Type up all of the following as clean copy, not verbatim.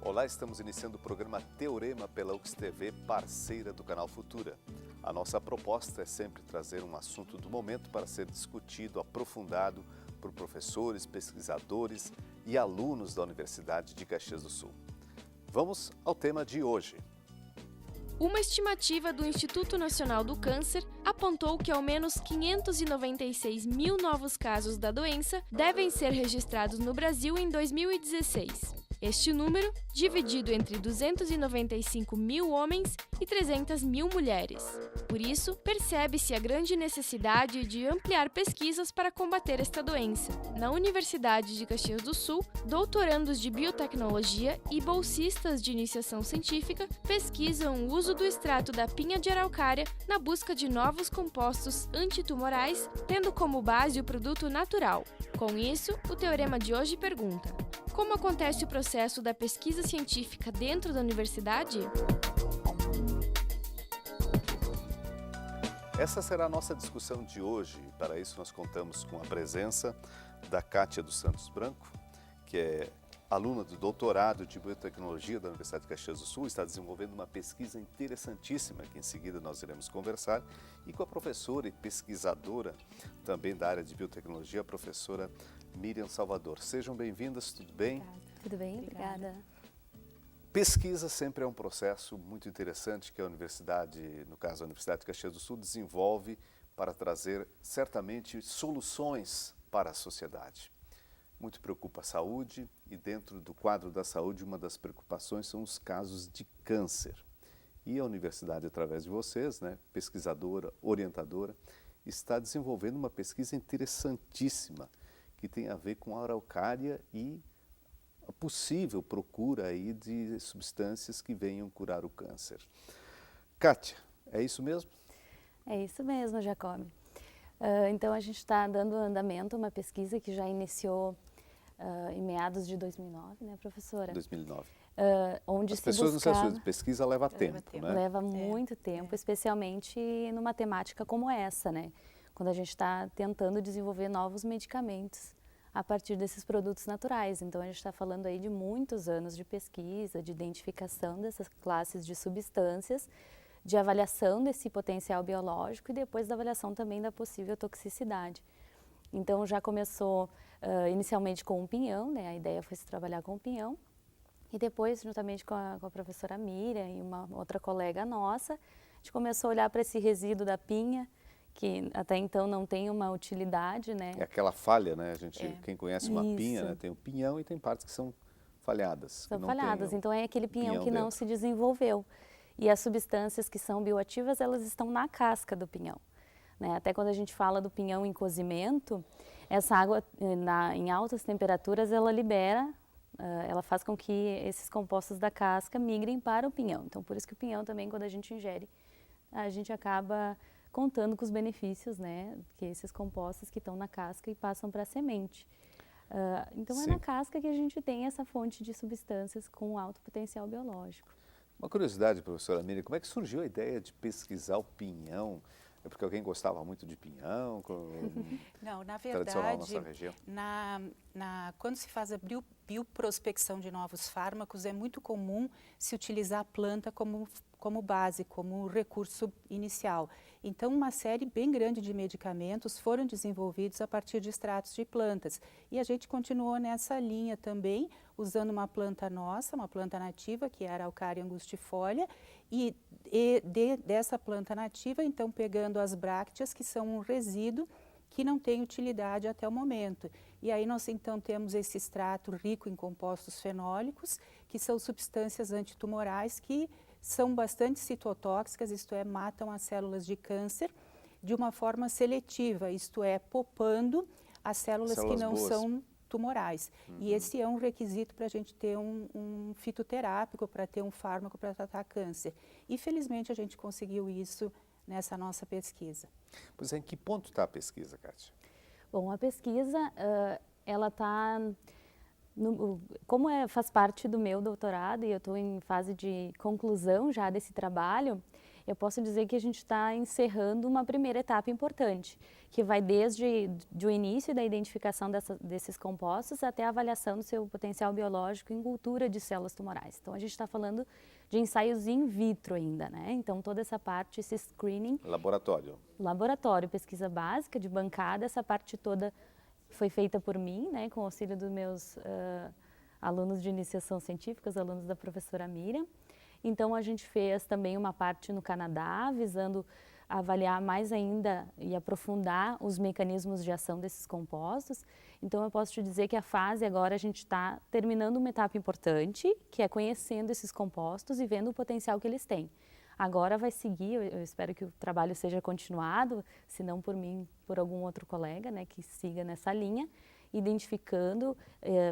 Olá, estamos iniciando o programa Teorema pela UX-TV, parceira do canal Futura. A nossa proposta é sempre trazer um assunto do momento para ser discutido, aprofundado por professores, pesquisadores e alunos da Universidade de Caxias do Sul. Vamos ao tema de hoje. Uma estimativa do Instituto Nacional do Câncer apontou que ao menos 596 mil novos casos da doença devem ser registrados no Brasil em 2016. Este número, dividido entre 295 mil homens e 300 mil mulheres. Por isso, percebe-se a grande necessidade de ampliar pesquisas para combater esta doença. Na Universidade de Caxias do Sul, doutorandos de biotecnologia e bolsistas de iniciação científica pesquisam o uso do extrato da pinha de araucária na busca de novos compostos antitumorais, tendo como base o produto natural. Com isso, o teorema de hoje pergunta: como acontece o processo da pesquisa científica dentro da universidade? Essa será a nossa discussão de hoje. Para isso, nós contamos com a presença da Kátia dos Santos Branco, que é aluna do doutorado de biotecnologia da Universidade de Caxias do Sul, está desenvolvendo uma pesquisa interessantíssima, que em seguida nós iremos conversar, e com a professora e pesquisadora também da área de biotecnologia, a professora Miriam Salvador. Sejam bem-vindas, tudo bem? Tudo bem, obrigada. Pesquisa sempre é um processo muito interessante que a universidade, no caso a Universidade de Caxias do Sul, desenvolve para trazer certamente soluções para a sociedade. Muito preocupa a saúde e dentro do quadro da saúde uma das preocupações são os casos de câncer. E a universidade, através de vocês, pesquisadora, orientadora, está desenvolvendo uma pesquisa interessantíssima que tem a ver com a araucária e a possível procura aí de substâncias que venham curar o câncer. Kátia, é isso mesmo? É isso mesmo, Jacob. Então a gente está dando andamento a uma pesquisa que já iniciou em meados de 2009, né, professora? 2009. Onde As se pessoas no buscava... processo de pesquisa leva tempo, né? Leva muito tempo, especialmente numa temática como essa, né? Quando a gente está tentando desenvolver novos medicamentos a partir desses produtos naturais. Então a gente está falando aí de muitos anos de pesquisa, de identificação dessas classes de substâncias, de avaliação desse potencial biológico e depois da avaliação também da possível toxicidade. Então já começou inicialmente com o pinhão, né? A ideia foi se trabalhar com o pinhão e depois, juntamente com a professora Miriam e uma outra colega nossa, a gente começou a olhar para esse resíduo da pinha, que até então não tem uma utilidade, né? É aquela falha, né? Quem conhece uma Isso. pinha, né? Tem o pinhão e tem partes que são falhadas. São falhadas, então é aquele pinhão que dentro. não se desenvolveu. E as substâncias que são bioativas, elas estão na casca do pinhão, né? Até quando a gente fala do pinhão em cozimento, essa água em altas temperaturas, ela libera, ela faz com que esses compostos da casca migrem para o pinhão. Então por isso que o pinhão também, quando a gente ingere, a gente acaba contando com os benefícios, né, que esses compostos que estão na casca e passam para a semente. Então Sim. É na casca que a gente tem essa fonte de substâncias com alto potencial biológico. Uma curiosidade, professora Miriam, como é que surgiu a ideia de pesquisar o pinhão? É porque alguém gostava muito de pinhão? Não, na Tradicional na verdade, nossa região. quando se faz a bioprospecção de novos fármacos, é muito comum se utilizar a planta como base, como recurso inicial. Então, uma série bem grande de medicamentos foram desenvolvidos a partir de extratos de plantas. E a gente continuou nessa linha também, usando uma planta nossa, uma planta nativa, que é a Araucaria angustifolia, e dessa planta nativa, então, pegando as brácteas, que são um resíduo que não tem utilidade até o momento. E aí nós então temos esse extrato rico em compostos fenólicos, que são substâncias antitumorais que são bastante citotóxicas, isto é, matam as células de câncer de uma forma seletiva, isto é, poupando as células que não boas. são tumorais. E esse é um requisito para a gente ter um fitoterápico, para ter um fármaco para tratar câncer. E felizmente a gente conseguiu isso nessa nossa pesquisa. Pois é, em que ponto está a pesquisa, Kátia? Bom, a pesquisa, ela está, como faz parte do meu doutorado e eu estou em fase de conclusão já desse trabalho, eu posso dizer que a gente está encerrando uma primeira etapa importante, que vai desde o início da identificação desses compostos até a avaliação do seu potencial biológico em cultura de células tumorais. Então, a gente está falando de ensaios in vitro ainda, né? Então, toda essa parte, esse screening... Laboratório, pesquisa básica, de bancada, essa parte toda foi feita por mim, né? Com o auxílio dos meus alunos de iniciação científica, os alunos da professora Miriam. Então, a gente fez também uma parte no Canadá, visando avaliar mais ainda e aprofundar os mecanismos de ação desses compostos. Então, eu posso te dizer que a fase agora a gente está terminando uma etapa importante, que é conhecendo esses compostos e vendo o potencial que eles têm. Agora vai seguir, eu espero que o trabalho seja continuado, se não por mim, por algum outro colega, né, que siga nessa linha, identificando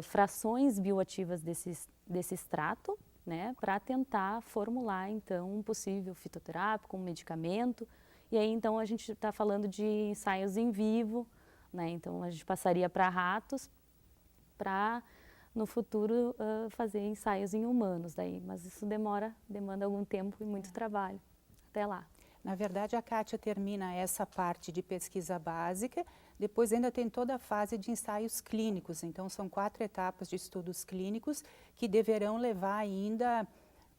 frações bioativas desse extrato, né, para tentar formular, então, um possível fitoterápico, um medicamento. E aí, então, a gente está falando de ensaios em vivo, né, então a gente passaria para ratos, para, no futuro, fazer ensaios em humanos. Daí, mas isso demanda algum tempo e muito trabalho. Até lá. Na verdade, a Kátia termina essa parte de pesquisa básica, depois ainda tem toda a fase de ensaios clínicos. Então, são 4 etapas de estudos clínicos que deverão levar ainda,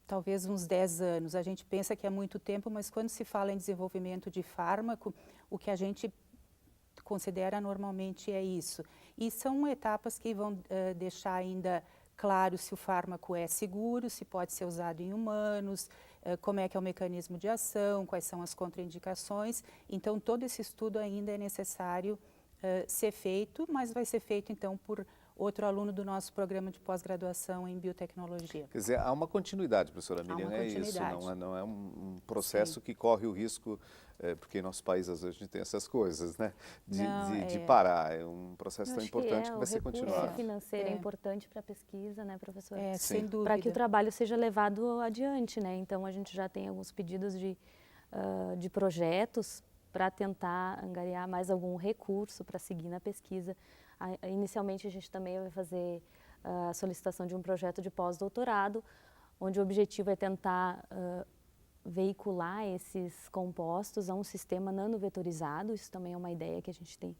talvez, uns 10 anos. A gente pensa que é muito tempo, mas quando se fala em desenvolvimento de fármaco, o que a gente considera normalmente é isso. E são etapas que vão deixar ainda claro se o fármaco é seguro, se pode ser usado em humanos, como é que é o mecanismo de ação, quais são as contraindicações. Então, todo esse estudo ainda é necessário ser feito, mas vai ser feito, então, por outro aluno do nosso programa de pós-graduação em biotecnologia. Quer dizer, há uma continuidade, professora Miriam, é isso, não é um processo Sim. que corre o risco, porque em nosso país às vezes a gente tem essas coisas, né, de parar, é um processo tão importante que vai ser continuado. O recurso financeiro é importante para a pesquisa, né, professora? Sem dúvida. Para que o trabalho seja levado adiante, né, então a gente já tem alguns pedidos de projetos para tentar angariar mais algum recurso para seguir na pesquisa. Inicialmente, a gente também vai fazer a solicitação de um projeto de pós-doutorado, onde o objetivo é tentar veicular esses compostos a um sistema nanovetorizado. Isso também é uma ideia que a gente tem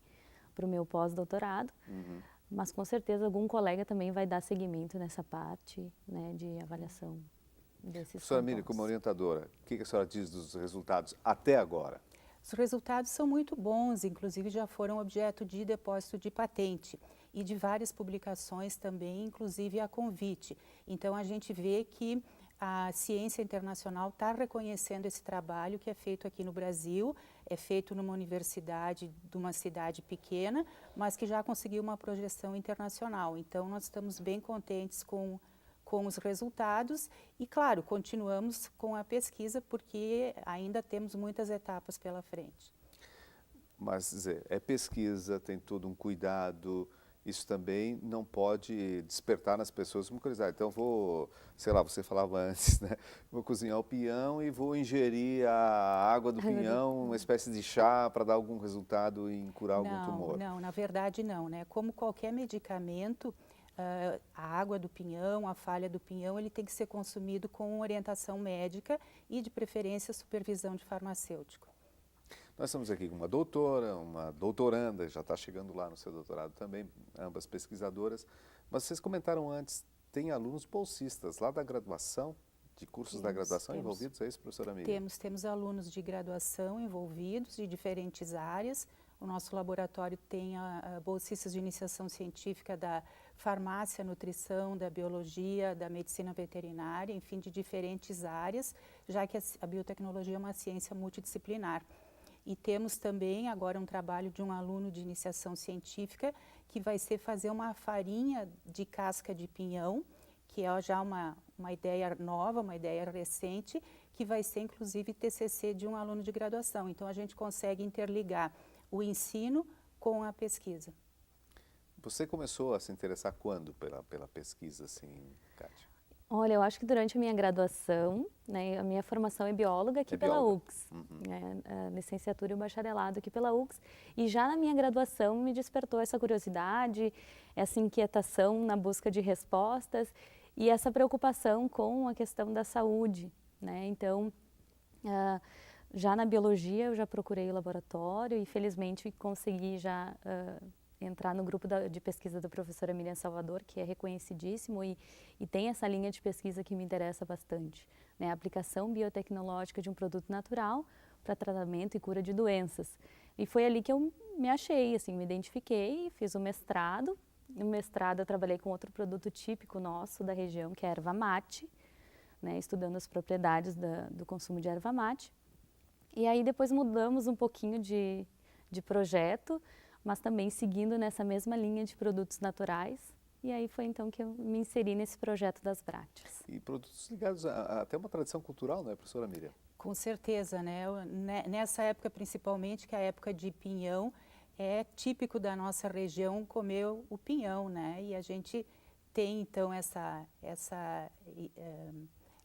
para o meu pós-doutorado. Uhum. Mas, com certeza, algum colega também vai dar seguimento nessa parte, né, de avaliação desses Professora Miriam, como orientadora, o que a senhora diz dos resultados até agora? Os resultados são muito bons, inclusive já foram objeto de depósito de patente e de várias publicações também, inclusive a convite. Então, a gente vê que a ciência internacional está reconhecendo esse trabalho que é feito aqui no Brasil, é feito numa universidade de uma cidade pequena, mas que já conseguiu uma projeção internacional. Então, nós estamos bem contentes com os resultados e, claro, continuamos com a pesquisa porque ainda temos muitas etapas pela frente. Mas é pesquisa, tem todo um cuidado, isso também não pode despertar nas pessoas uma curiosidade. Então, sei lá, você falava antes, né? Vou cozinhar o pinhão e vou ingerir a água do pinhão, uma espécie de chá para dar algum resultado em curar algum tumor. Não, na verdade não, né? Como qualquer medicamento, a água do pinhão, a falha do pinhão, ele tem que ser consumido com orientação médica e, de preferência, supervisão de farmacêutico. Nós estamos aqui com uma doutora, uma doutoranda, já está chegando lá no seu doutorado também, ambas pesquisadoras. Mas vocês comentaram antes, tem alunos bolsistas lá da graduação, de cursos da graduação envolvidos, é isso, professora Miriam? Temos alunos de graduação envolvidos, de diferentes áreas. O nosso laboratório tem bolsistas de iniciação científica da farmácia, nutrição, da biologia, da medicina veterinária, enfim, de diferentes áreas, já que a biotecnologia é uma ciência multidisciplinar. E temos também agora um trabalho de um aluno de iniciação científica que vai ser fazer uma farinha de casca de pinhão, que é já uma ideia nova, uma ideia recente, que vai ser inclusive TCC de um aluno de graduação. Então a gente consegue interligar o ensino com a pesquisa. Você começou a se interessar quando pela pesquisa, assim, Kátia? Olha, eu acho que durante a minha graduação, né, a minha formação é bióloga aqui pela UFSC, a licenciatura e o bacharelado aqui pela UFSC, e já na minha graduação me despertou essa curiosidade, essa inquietação na busca de respostas e essa preocupação com a questão da saúde, né? Então, Já na biologia eu já procurei o laboratório e felizmente consegui já entrar no grupo de pesquisa da professora Miriam Salvador, que é reconhecidíssimo e tem essa linha de pesquisa que me interessa bastante, né? A aplicação biotecnológica de um produto natural para tratamento e cura de doenças. E foi ali que eu me achei, assim, me identifiquei, fiz o mestrado. No mestrado eu trabalhei com outro produto típico nosso da região, que é a erva mate, né? Estudando as propriedades do consumo de erva mate. E aí depois mudamos um pouquinho de projeto, mas também seguindo nessa mesma linha de produtos naturais. E aí foi então que eu me inseri nesse projeto das brácteas. E produtos ligados a até uma tradição cultural, não é, professora Miriam? Com certeza, né? Nessa época principalmente, que é a época de pinhão, é típico da nossa região comer o pinhão, né? E a gente tem então essa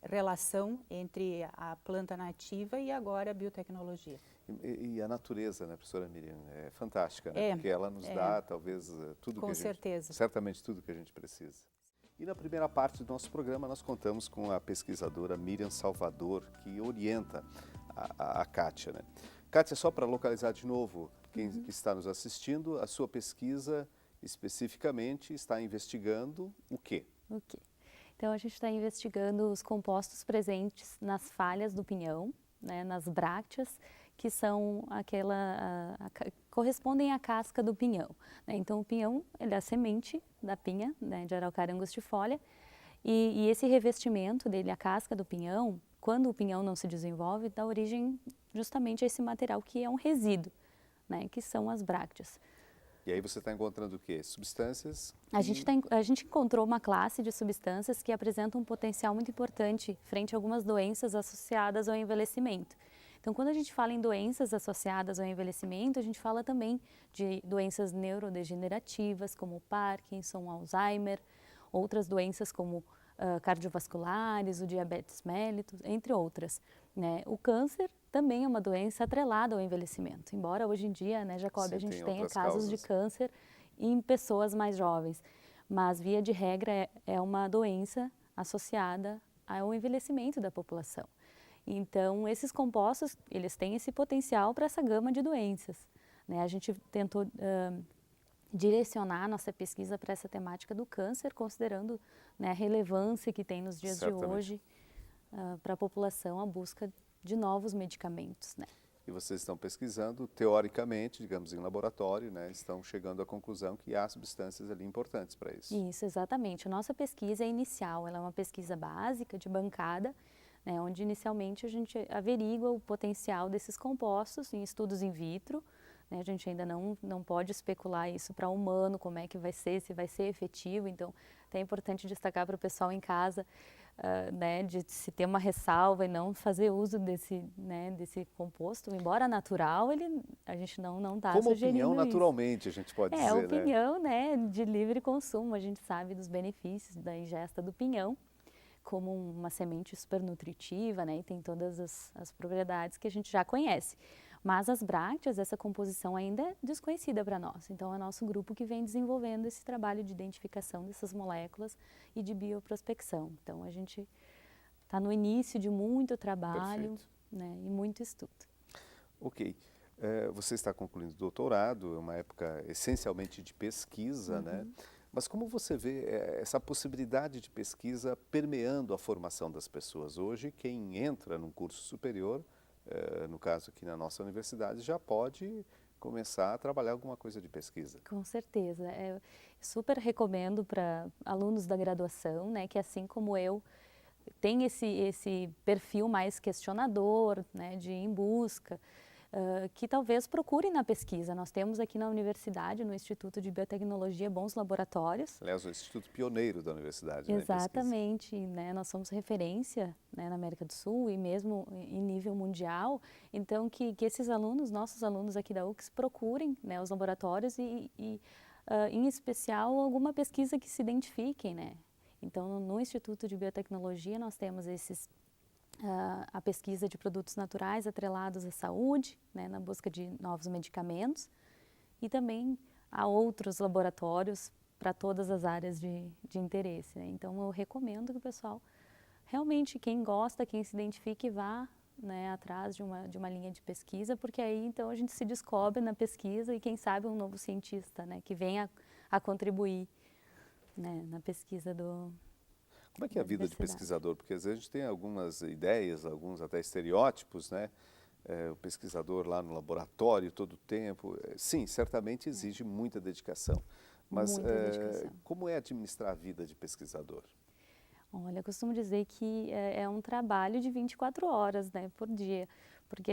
relação entre a planta nativa e agora a biotecnologia. E a natureza, né, professora Miriam, é fantástica, né? Porque ela nos dá, talvez, tudo que a gente... Com certeza. Certamente tudo que a gente precisa. E na primeira parte do nosso programa, nós contamos com a pesquisadora Miriam Salvador, que orienta a Kátia, né? Kátia, só para localizar de novo quem está nos assistindo, a sua pesquisa especificamente está investigando o quê? O quê? Então, a gente está investigando os compostos presentes nas falhas do pinhão, né, nas brácteas, que são correspondem à casca do pinhão, né? Então, o pinhão, ele é a semente da pinha, né, de Araucaria angustifolia, e esse revestimento dele, a casca do pinhão, quando o pinhão não se desenvolve, dá origem justamente a esse material que é um resíduo, né, que são as brácteas. E aí você está encontrando o quê? Substâncias? A gente encontrou uma classe de substâncias que apresentam um potencial muito importante frente a algumas doenças associadas ao envelhecimento. Então, quando a gente fala em doenças associadas ao envelhecimento, a gente fala também de doenças neurodegenerativas, como Parkinson, Alzheimer, outras doenças como cardiovasculares, o diabetes mellitus, entre outras, né? O câncer também é uma doença atrelada ao envelhecimento, embora hoje em dia, né, Jacob, a gente tenha casos de câncer em pessoas mais jovens, mas via de regra é uma doença associada ao envelhecimento da população. Então, esses compostos, eles têm esse potencial para essa gama de doenças, né? A gente tentou direcionar a nossa pesquisa para essa temática do câncer, considerando, né, a relevância que tem nos dias de hoje para a população a busca de novos medicamentos, né? E vocês estão pesquisando, teoricamente, digamos, em laboratório, né, estão chegando à conclusão que há substâncias ali importantes para isso. Isso, exatamente. A nossa pesquisa é inicial, ela é uma pesquisa básica, de bancada, né, onde inicialmente a gente averigua o potencial desses compostos em estudos in vitro, né? A gente ainda não pode especular isso para humano, como é que vai ser, se vai ser efetivo. Então, é importante destacar para o pessoal em casa, né, de se ter uma ressalva e não fazer uso desse composto, embora natural, a gente não está sugerindo Como opinião, naturalmente, a gente pode dizer, né? É opinião, né, de livre consumo, a gente sabe dos benefícios da ingesta do pinhão, como uma semente super nutritiva, né, e tem todas as propriedades que a gente já conhece. Mas as brácteas, essa composição ainda é desconhecida para nós. Então, é nosso grupo que vem desenvolvendo esse trabalho de identificação dessas moléculas e de bioprospecção. Então, a gente está no início de muito trabalho, né, e muito estudo. Ok. Você está concluindo o doutorado, é uma época essencialmente de pesquisa, né? Mas como você vê essa possibilidade de pesquisa permeando a formação das pessoas? Hoje, quem entra num curso superior, no caso aqui na nossa universidade, já pode começar a trabalhar alguma coisa de pesquisa. Com certeza. Eu super recomendo para alunos da graduação, né, que assim como eu, tem esse perfil mais questionador, né, de ir em busca, que talvez procurem na pesquisa. Nós temos aqui na universidade, no Instituto de Biotecnologia, bons laboratórios. Aliás, o Instituto pioneiro da universidade. Exatamente, né? Nós somos referência, né, na América do Sul e mesmo em nível mundial. Então, que esses alunos, nossos alunos aqui da UFSC, procurem, né, os laboratórios e em especial, alguma pesquisa que se identifiquem, né? Então, no Instituto de Biotecnologia, nós temos a pesquisa de produtos naturais atrelados à saúde, né, na busca de novos medicamentos, e também há outros laboratórios para todas as áreas de interesse, né? Então, eu recomendo que o pessoal, realmente, quem gosta, quem se identifique, vá né, atrás de uma linha de pesquisa, porque aí então a gente se descobre na pesquisa e quem sabe um novo cientista, né, que venha a contribuir, né, na pesquisa Como é que é a vida de pesquisador? Porque às vezes a gente tem algumas ideias, alguns até estereótipos, né? O pesquisador lá no laboratório todo o tempo. Sim, certamente exige muita dedicação. Mas Muita dedicação. como é administrar a vida de pesquisador? Olha, eu costumo dizer que é um trabalho de 24 horas, né, por dia, porque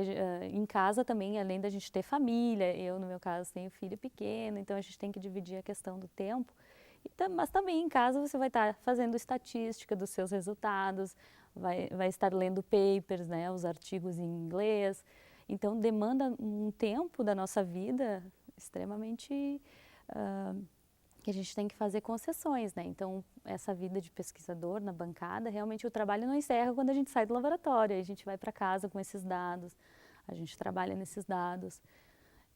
em casa também, além da gente ter família, eu no meu caso tenho filho pequeno, então a gente tem que dividir a questão do tempo, mas também em casa você vai estar fazendo estatística dos seus resultados, vai estar lendo papers, né, os artigos em inglês, então demanda um tempo da nossa vida extremamente que a gente tem que fazer concessões, né? Então, essa vida de pesquisador na bancada, realmente o trabalho não encerra quando a gente sai do laboratório, a gente vai para casa com esses dados, a gente trabalha nesses dados.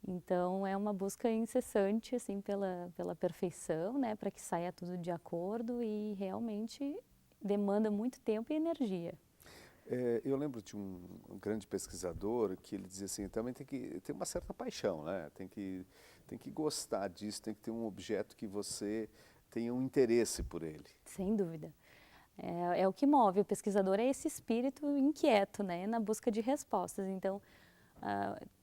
Então, é uma busca incessante, assim, pela perfeição, né? Para que saia tudo de acordo e realmente demanda muito tempo e energia. Eu lembro de um grande pesquisador que ele dizia assim, também tem que ter uma certa paixão, né? Tem que gostar disso, tem que ter um objeto que você tenha um interesse por ele. Sem dúvida. É o que move o pesquisador, é esse espírito inquieto, né? Na busca de respostas. Então,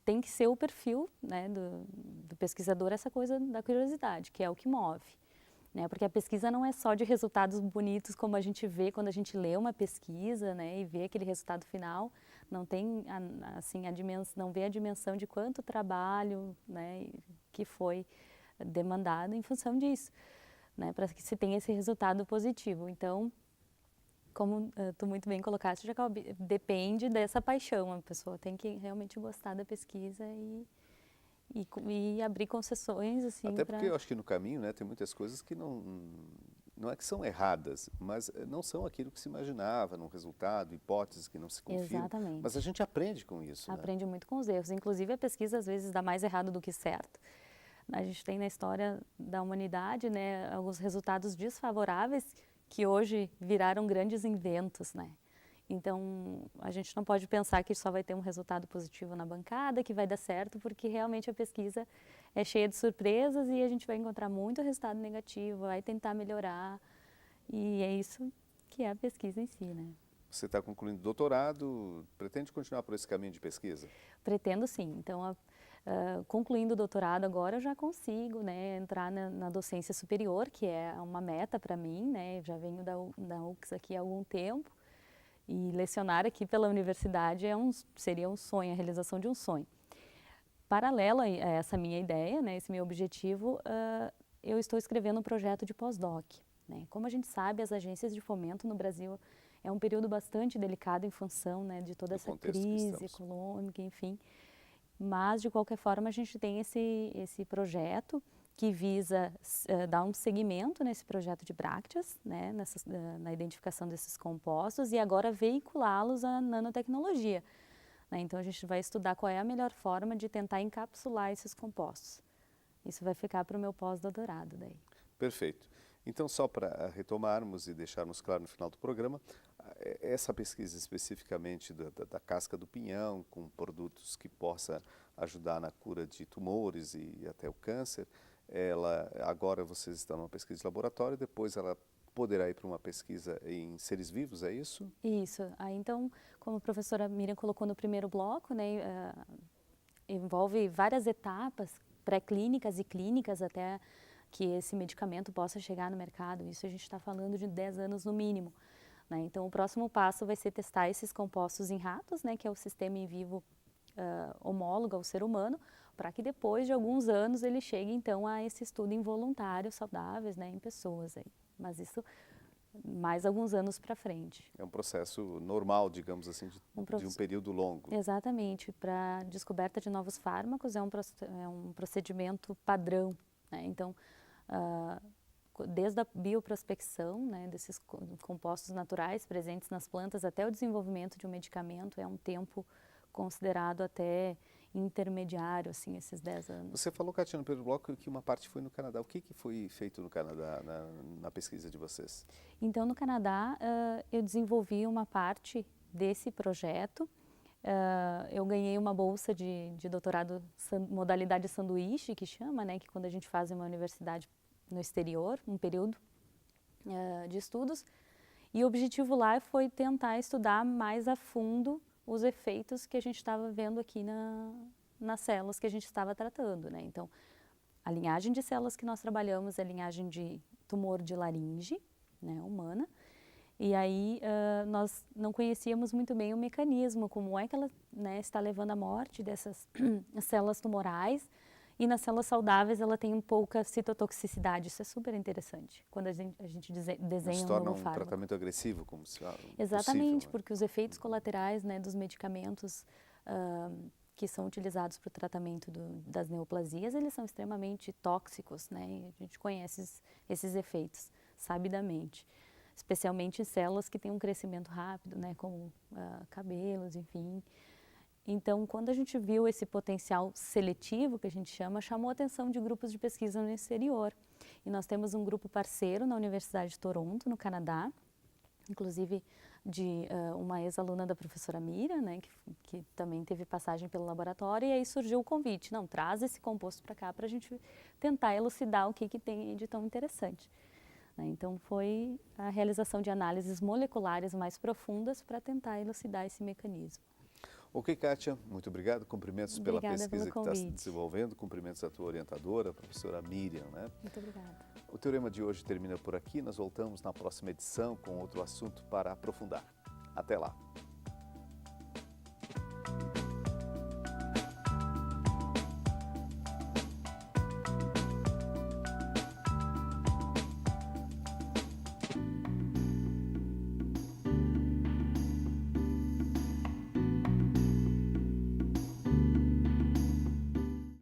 tem que ser o perfil, né, do pesquisador, essa coisa da curiosidade, que é o que move. Né, porque a pesquisa não é só de resultados bonitos como a gente vê quando a gente lê uma pesquisa, né, e vê aquele resultado final, não tem assim não vê a dimensão de quanto trabalho, né, que foi demandado em função disso, né, para que se tenha esse resultado positivo. Então, como tu muito bem colocaste, Jacob, depende dessa paixão, a pessoa tem que realmente gostar da pesquisa e abrir concessões, assim, até porque eu acho que no caminho, né, tem muitas coisas que não é que são erradas, mas não são aquilo que se imaginava, num resultado, hipóteses que não se confirmam. Exatamente. Mas a gente aprende com isso. Aprende muito com os erros. Inclusive, a pesquisa às vezes dá mais errado do que certo. A gente tem na história da humanidade, né, alguns resultados desfavoráveis que hoje viraram grandes inventos, né? Então, a gente não pode pensar que só vai ter um resultado positivo na bancada, que vai dar certo, porque realmente a pesquisa é cheia de surpresas e a gente vai encontrar muito resultado negativo, vai tentar melhorar. E é isso que é a pesquisa em si, né? Você está concluindo doutorado, pretende continuar por esse caminho de pesquisa? Pretendo sim. Então, concluindo o doutorado agora, eu já consigo, né, entrar na docência superior, que é uma meta para mim, né? Eu já venho da UX aqui há algum tempo. E lecionar aqui pela universidade seria um sonho, a realização de um sonho. Paralelo a essa minha ideia, né, esse meu objetivo, eu estou escrevendo um projeto de pós-doc. Né? Como a gente sabe, as agências de fomento no Brasil é um período bastante delicado em função, né, de toda essa crise econômica, enfim. Mas, de qualquer forma, a gente tem esse projeto que visa dar um segmento nesse projeto de Bracteas, né, na identificação desses compostos e agora veiculá-los à nanotecnologia. Né? Então, a gente vai estudar qual é a melhor forma de tentar encapsular esses compostos. Isso vai ficar para o meu pós-doutorado daí. Perfeito. Então, só para retomarmos e deixarmos claro no final do programa, essa pesquisa especificamente da casca do pinhão, com produtos que possa ajudar na cura de tumores e até o câncer, agora vocês estão numa pesquisa de laboratório, depois ela poderá ir para uma pesquisa em seres vivos, é isso? Isso. Aí, então, como a professora Miriam colocou no primeiro bloco, né, envolve várias etapas pré-clínicas e clínicas até que esse medicamento possa chegar no mercado. Isso a gente está falando de 10 anos no mínimo. Né? Então, o próximo passo vai ser testar esses compostos em ratos, né, que é o sistema in vivo homólogo ao ser humano, para que depois de alguns anos ele chegue então a esse estudo em voluntários saudáveis, né, em pessoas aí. Mas isso mais alguns anos para frente. É um processo normal, digamos assim, de um período longo. Exatamente. Para descoberta de novos fármacos é um procedimento padrão. Né? Então, desde a bioprospecção, né, desses compostos naturais presentes nas plantas até o desenvolvimento de um medicamento é um tempo considerado até intermediário, assim, esses 10 anos. Você falou, Kátia, no primeiro bloco que uma parte foi no Canadá. O que foi feito no Canadá na pesquisa de vocês? Então, no Canadá, eu desenvolvi uma parte desse projeto eu ganhei uma bolsa de doutorado modalidade sanduíche, que chama, né, que quando a gente faz em uma universidade no exterior, um período de estudos, e o objetivo lá foi tentar estudar mais a fundo os efeitos que a gente estava vendo aqui nas células que a gente estava tratando, né? Então, a linhagem de células que nós trabalhamos é a linhagem de tumor de laringe, né, humana, e aí nós não conhecíamos muito bem o mecanismo, como é que ela, né, está levando à morte dessas células tumorais, e nas células saudáveis ela tem pouca citotoxicidade. Isso é super interessante quando a gente desenha Se um torna novo um fármaco. tratamento agressivo, como se fala. Exatamente, Possível, né? porque os efeitos colaterais, né, dos medicamentos que são utilizados para o tratamento das neoplasias, eles são extremamente tóxicos, né? E a gente conhece esses efeitos sabidamente, especialmente em células que têm um crescimento rápido, né, como cabelos, enfim. Então, quando a gente viu esse potencial seletivo, que a gente chama, chamou a atenção de grupos de pesquisa no exterior. E nós temos um grupo parceiro na Universidade de Toronto, no Canadá, inclusive de uma ex-aluna da professora Miriam, né, que também teve passagem pelo laboratório, e aí surgiu o convite, não, traz esse composto para cá para a gente tentar elucidar o que tem de tão interessante. Né? Então, foi a realização de análises moleculares mais profundas para tentar elucidar esse mecanismo. Ok, Kátia, muito obrigado. Cumprimentos pela pesquisa que está se convite. desenvolvendo. Cumprimentos à tua orientadora, a professora Miriam, né? Muito obrigada. O Teorema de hoje termina por aqui. Nós voltamos na próxima edição com outro assunto para aprofundar. Até lá.